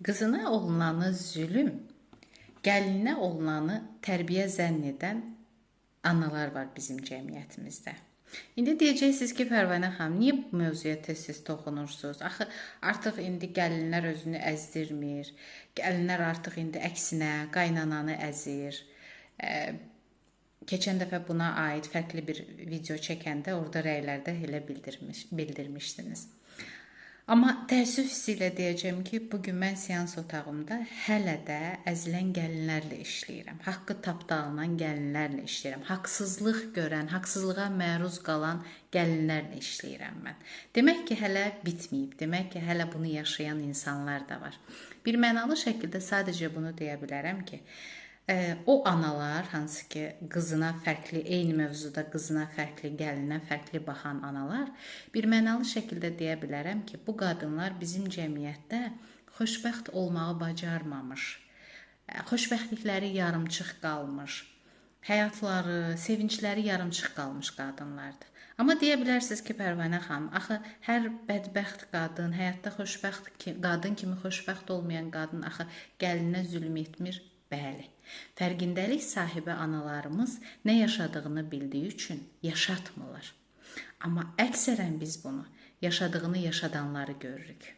Qızına olunanı zülüm, gəlinə olunanı tərbiyə zənn edən analar var bizim cəmiyyətimizdə. İndi deyəcəksiniz ki, Pərvanə xanım, niyə bu mövzuya tez-tez toxunursunuz? Axı artıq indi gəlinlər özünü əzdirmir. Gəlinlər artıq indi əksinə qaynananı əzir. Keçən dəfə buna aid fərqli bir video çəkəndə orada rəylərdə elə bildirmişdiniz. Amma təəssüf hissi ilə deyəcəm ki, bugün mən seans otağımda hələ də əzilən gəlinlərlə işləyirəm. Haqqı tapdalınan gəlinlərlə işləyirəm. Haqsızlıq görən, haqsızlığa məruz qalan gəlinlərlə işləyirəm mən. Demək ki, hələ bitməyib. Demək ki, hələ bunu yaşayan insanlar da var. Bir mənalı şəkildə sadəcə bunu deyə bilərəm ki, o analar, hansı ki qızına fərqli, eyni mövzuda qızına fərqli, gəlinə fərqli baxan analar, bir mənalı şəkildə deyə bilərəm ki, bu qadınlar bizim cəmiyyətdə xoşbəxt olmağı bacarmamış, xoşbəxtlikləri yarımçıq qalmış, həyatları, sevincləri yarımçıq qalmış qadınlardır. Amma deyə bilərsiniz ki, Pərvanə xanım, axı hər bədbəxt qadın, həyatda xoşbəxt qadın kimi xoşbəxt olmayan qadın axı gəlinə zülm etmir. Bəli, fərqindəlik sahibi analarımız nə yaşadığını bildiyi üçün yaşatmırlar. Amma əksərən biz bunu yaşadığını yaşadanları görürük.